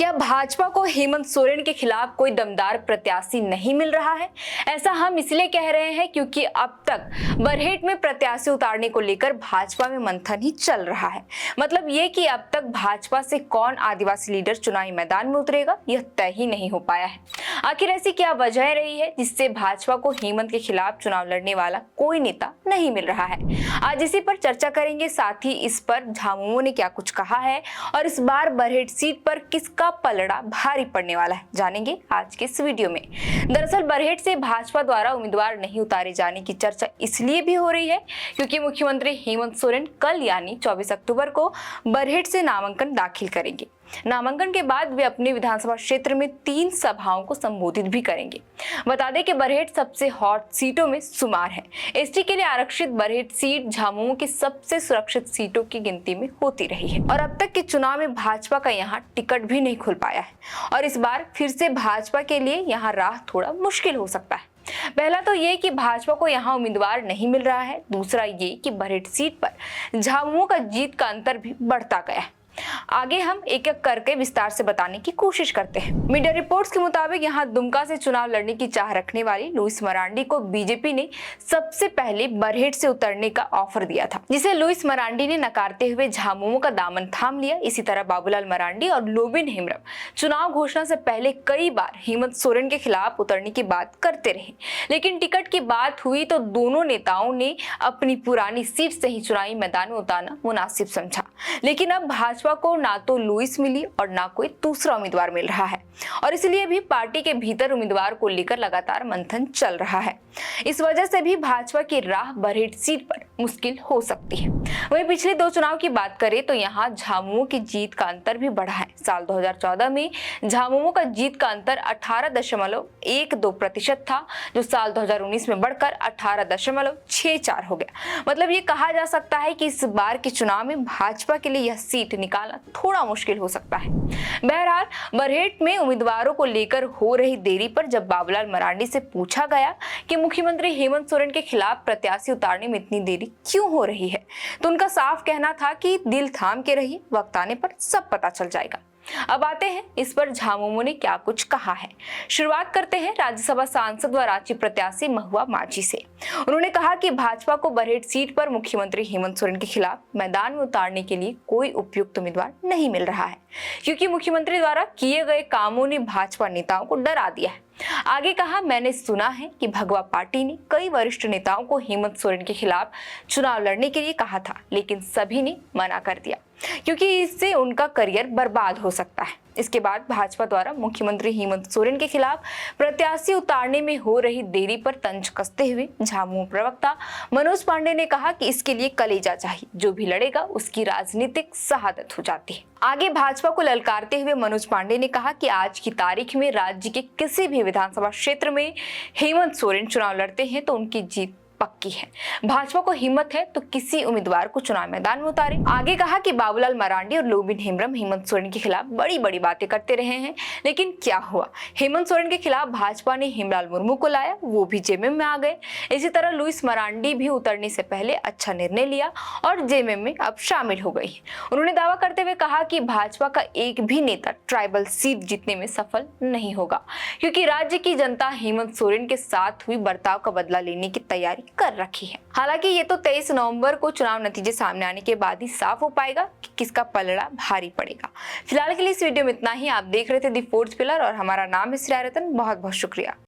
क्या भाजपा को हेमंत सोरेन के खिलाफ कोई दमदार प्रत्याशी नहीं मिल रहा है? ऐसा हम इसलिए कह रहे हैं क्योंकि अब तक बरहेट में प्रत्याशी उतारने को लेकर भाजपा में मंथन ही चल रहा है। मतलब ये कि अब तक भाजपा से कौन आदिवासी लीडर चुनावी मैदान में उतरेगा यह तय ही नहीं हो पाया है। आखिर ऐसी क्या वजह रही है जिससे भाजपा को हेमंत के खिलाफ चुनाव लड़ने वाला कोई नेता नहीं मिल रहा है? आज इसी पर चर्चा करेंगे, साथ ही इस पर झामुमो ने क्या कुछ कहा है और इस बार बरहेट सीट पर किसका पलड़ा भारी पड़ने वाला है, जानेंगे आज के इस वीडियो में। दरअसल बरहेट से भाजपा द्वारा उम्मीदवार नहीं उतारे जाने की चर्चा इसलिए भी हो रही है क्योंकि मुख्यमंत्री हेमंत सोरेन कल यानी 24 अक्टूबर को बरहेट से नामांकन दाखिल करेंगे। नामांकन के बाद वे अपने विधानसभा क्षेत्र में 3 सभाओं को संबोधित भी करेंगे। बता दें कि बरहेट सबसे हॉट सीटों में शुमार है। एसटी के लिए आरक्षित बरहेट सीट झामुमो की सबसे सुरक्षित सीटों की गिनती में होती रही है और अब तक के चुनाव में भाजपा का यहाँ टिकट भी नहीं खुल पाया है और इस बार फिर से भाजपा के लिए यहाँ राह थोड़ा मुश्किल हो सकता है। पहला तो ये कि भाजपा को यहाँ उम्मीदवार नहीं मिल रहा है, दूसरा ये कि बरहेट सीट पर झामुमो का जीत का अंतर भी बढ़ता गया है। आगे हम एक एक करके विस्तार से बताने की कोशिश करते हैं। मीडिया रिपोर्ट्स के मुताबिक यहाँ दुमका से चुनाव लड़ने की चाह रखने वाली लुइस मरांडी को बीजेपी ने सबसे पहले बरहेट से उतरने का ऑफर दिया था, जिसे लुइस मरांडी ने नकारते हुए झामुमो का दामन थाम लिया। इसी तरह बाबूलाल मरांडी और लोबिन हेम्ब्रम चुनाव घोषणा से पहले कई बार हेमंत सोरेन के खिलाफ उतरने की बात करते रहे, लेकिन टिकट की बात हुई तो दोनों नेताओं ने अपनी पुरानी सीट से ही चुनावी मैदान में उतारना मुनासिब समझा। लेकिन अब भाजपा को ना तो लुइस मिली और ना कोई दूसरा उम्मीदवार मिल रहा है और इसलिए भी पार्टी के भीतर उम्मीदवार को लेकर लगातार मंथन चल रहा है। इस वजह से भी भाजपा की राह बरहेट सीट पर मुश्किल हो सकती है। वहीं पिछले 2 चुनाव की बात करें तो यहाँ झामुमो की जीत का अंतर भी बढ़ा है। साल 2014 में झामुमो का जीत का अंतर 18.12% था, जो साल 2019 में बढ़कर 18.64 हो गया। मतलब ये कहा जा सकता है कि इस बार के चुनाव में भाजपा के लिए यह सीट निकालना थोड़ा मुश्किल हो सकता है। बहरहाल बरहेट में उम्मीदवारों को लेकर हो रही देरी पर जब बाबूलाल मरांडी से पूछा गया कि मुख्यमंत्री हेमंत सोरेन के खिलाफ प्रत्याशी उतारने में इतनी देरी क्यों हो रही है, तो उनका साफ कहना था कि दिल थाम के रहिए, वक्त आने पर सब पता चल जाएगा। अब आते हैं इस पर झामुमो ने क्या कुछ कहा है। शुरुआत करते हैं राज्यसभा सांसद व रांची प्रत्याशी महुआ माझी से। उन्होंने कहा कि भाजपा को बरहेट सीट पर मुख्यमंत्री हेमंत सोरेन के खिलाफ मैदान में उतारने के लिए कोई उपयुक्त उम्मीदवार नहीं मिल रहा है क्योंकि मुख्यमंत्री द्वारा किए गए कामों ने भाजपा नेताओं को डरा दिया है। आगे कहा, मैंने सुना है कि भगवा पार्टी ने कई वरिष्ठ नेताओं को हेमंत सोरेन के खिलाफ चुनाव लड़ने के लिए कहा था, लेकिन सभी ने मना कर दिया क्योंकि इससे उनका करियर बर्बाद हो सकता है। इसके बाद भाजपा द्वारा मुख्यमंत्री हेमंत सोरेन के खिलाफ प्रत्याशी उतारने में हो रही देरी पर तंज कसते हुए झामुमो प्रवक्ता मनोज पांडे ने कहा कि इसके लिए कलेजा चाहिए, जो भी लड़ेगा उसकी राजनीतिक शहादत हो जाती है। आगे भाजपा को ललकारते हुए मनोज पांडे ने कहा कि आज की तारीख में राज्य के किसी भी विधानसभा क्षेत्र में हेमंत सोरेन चुनाव लड़ते हैं तो उनकी जीत पक्की है। भाजपा को हिम्मत है तो किसी उम्मीदवार को चुनाव मैदान में उतारे। आगे कहा कि बाबूलाल मरांडी और लोबिन हेम्ब्रम हेमंत सोरेन के खिलाफ बड़ी बड़ी बातें करते रहे हैं, लेकिन क्या हुआ? हेमंत सोरेन के खिलाफ भाजपा ने हेमलाल मुर्मू को लाया, वो भी जेएमएम में आ गए। इसी तरह लुइस मरांडी भी उतरने से पहले अच्छा निर्णय लिया और जेएमएम में अब शामिल हो गई। उन्होंने दावा करते हुए कहा कि भाजपा का एक भी नेता ट्राइबल सीट जीतने में सफल नहीं होगा क्योंकि राज्य की जनता हेमंत सोरेन के साथ हुई बर्ताव का बदला लेने की तैयारी कर रखी है। हालांकि ये तो 23 नवंबर को चुनाव नतीजे सामने आने के बाद ही साफ हो पाएगा कि किसका पलड़ा भारी पड़ेगा। फिलहाल के लिए इस वीडियो में इतना ही। आप देख रहे थे दी फोर्थ पिलर और हमारा नाम है श्रेया रतन। बहुत बहुत शुक्रिया।